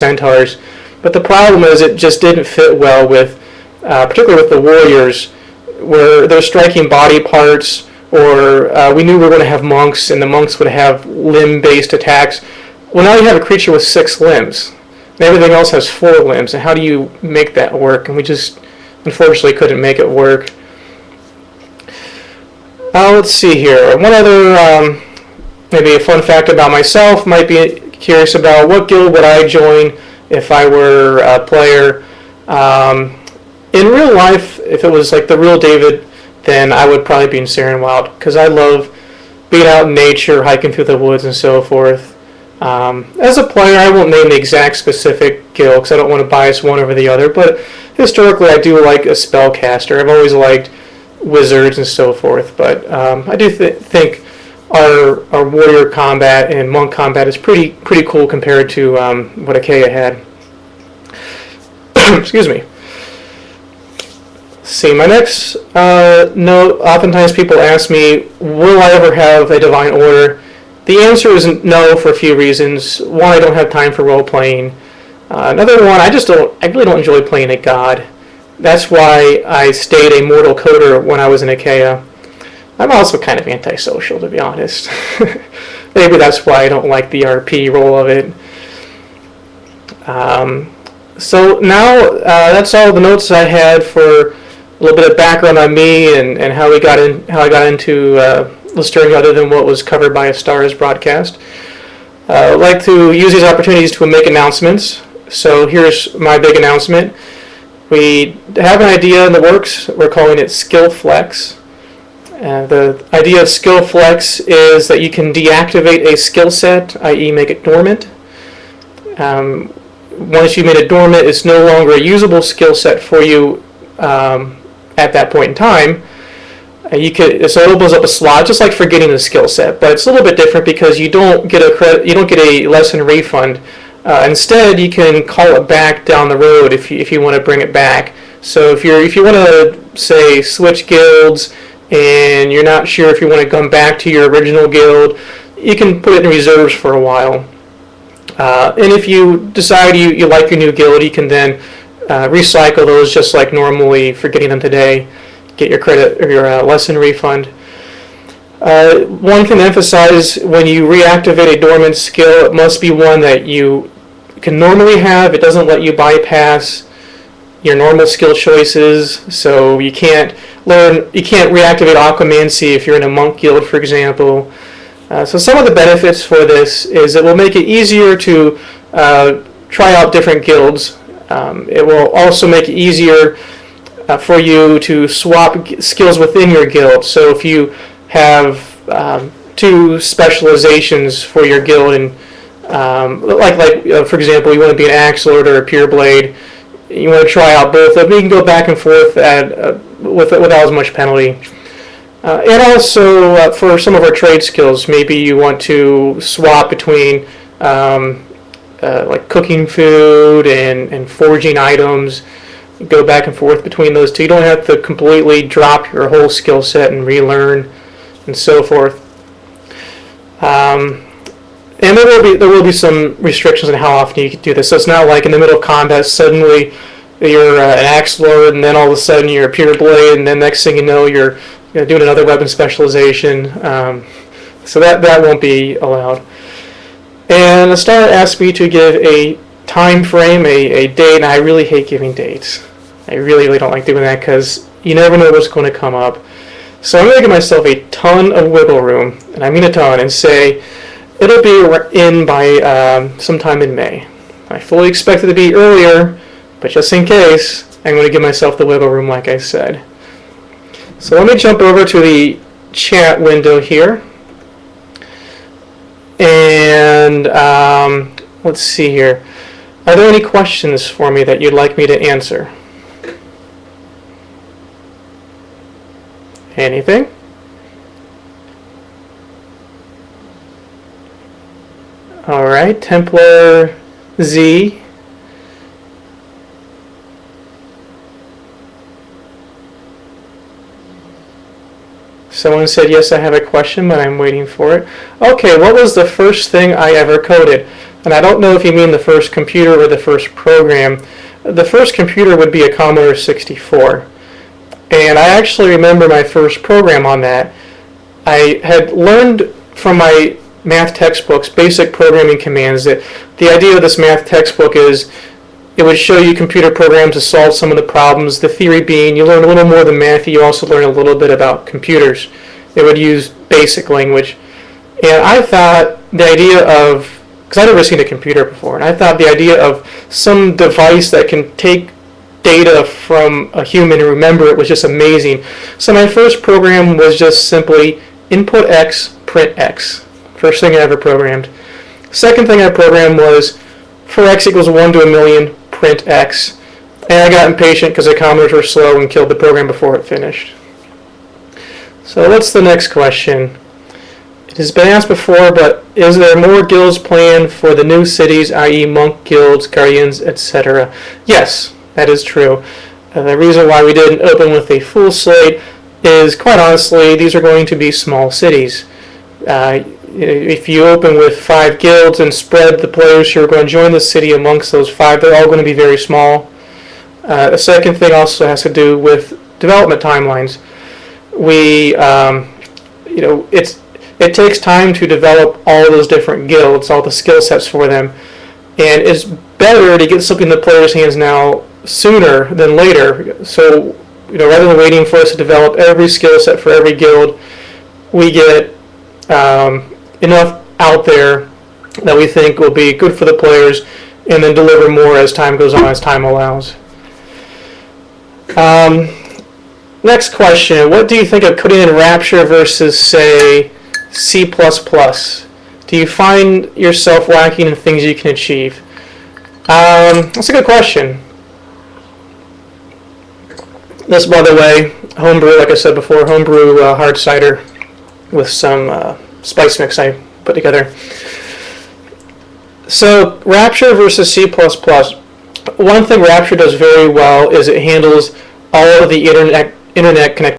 centaurs. But the problem is it just didn't fit well with, particularly with the warriors, where they're striking body parts, or we knew we were going to have monks, and the monks would have limb-based attacks. Well, now you have a creature with 6 limbs, and everything else has 4 limbs, and how do you make that work? And we just, unfortunately, couldn't make it work. Let's see here. One other, maybe a fun fact about myself, might be curious about what guild would I join if I were a player. In real life, if it was like the real David, then I would probably be in Syrian Wild, because I love being out in nature, hiking through the woods and so forth. As a player, I won't name the exact specific guild, because I don't want to bias one over the other, but historically I do like a spellcaster. I've always liked wizards and so forth, but I do think our warrior combat and monk combat is pretty cool compared to what Achaia had. Excuse me. See, my next note, oftentimes people ask me, will I ever have a divine order? The answer is no, for a few reasons. One, I don't have time for role-playing. Another one, I really don't enjoy playing a god. That's why I stayed a mortal coder when I was in Achaia. I'm also kind of antisocial, to be honest. Maybe that's why I don't like the RP role of it. So now that's all the notes I had for a little bit of background on me and how I got into Lusternia, other than what was covered by a Stars broadcast. I'd like to use these opportunities to make announcements. So here's my big announcement. We have an idea in the works. We're calling it skillflex. The idea of skillflex is that you can deactivate a skill set, i.e. make it dormant. Once you made it dormant, it's no longer a usable skill set for you at that point in time. So it opens up a slot, just like forgetting the skill set, but it's a little bit different because you don't get a lesson refund. Instead, you can call it back down the road if you want to bring it back. So if you want to, say, switch guilds and you're not sure if you want to come back to your original guild, you can put it in reserves for a while. And if you decide you like your new guild, you can then recycle those just like normally for getting them today, get your credit or your lesson refund. One can emphasize, when you reactivate a dormant skill, it must be one that you can normally have. It doesn't let you bypass your normal skill choices, so you can't reactivate Aquamancy if you're in a monk guild, for example. So some of the benefits for this is it will make it easier to try out different guilds. It will also make it easier for you to swap skills within your guild. So if you have 2 specializations for your guild, and for example, you want to be an axe lord or a pure blade, you want to try out both of them, you can go back and forth without as much penalty. And also for some of our trade skills, maybe you want to swap between like cooking food and forging items, go back and forth between those two. You don't have to completely drop your whole skill set and relearn and so forth. And there will be some restrictions on how often you can do this. So it's not like in the middle of combat suddenly you're an axe lord and then all of a sudden you're a pure blade, and then next thing you know you're doing another weapon specialization. So that won't be allowed. And the star asked me to give a time frame, a date, and I really hate giving dates. I really don't like doing that because you never know what's going to come up. So I'm going to give myself a ton of wiggle room, and I mean a ton, and say it'll be in by sometime in May. I fully expect it to be earlier, but just in case, I'm going to give myself the wiggle room like I said. So let me jump over to the chat window here. And let's see here. Are there any questions for me that you'd like me to answer? Anything? All right, Templar Z. Someone said, yes, I have a question, but I'm waiting for it. Okay, what was the first thing I ever coded? And I don't know if you mean the first computer or the first program. The first computer would be a Commodore 64. And I actually remember my first program on that. I had learned from my math textbooks basic programming commands. That the idea of this math textbook is it would show you computer programs to solve some of the problems. The theory being you learn a little more than math, you also learn a little bit about computers. It would use basic language. And I thought the idea of, because I'd never seen a computer before, and I thought the idea of some device that can take data from a human and remember it was just amazing. So my first program was just simply input X, print X. First thing I ever programmed. Second thing I programmed was for X equals 1 to a million, print X. And I got impatient because the Commodores were slow and killed the program before it finished. So what's the next question? It has been asked before, but is there more guilds planned for the new cities, i.e. monk guilds, guardians, etc.? Yes, that is true. The reason why we didn't open with a full slate is, quite honestly, these are going to be small cities. If you open with 5 guilds and spread the players who are going to join the city amongst those 5, they're all going to be very small. The second thing also has to do with development timelines. It takes time to develop all those different guilds, all the skill sets for them, and it's better to get something in the players' hands now sooner than later. So, rather than waiting for us to develop every skill set for every guild, we get enough out there that we think will be good for the players, and then deliver more as time goes on, as time allows. Next question: what do you think of putting in Rapture versus, say, C++? Do you find yourself lacking in things you can achieve? That's a good question. This, by the way, homebrew, like I said before, homebrew hard cider with some spice mix I put together. So, Rapture versus C++. One thing Rapture does very well is it handles all of the internet connectivity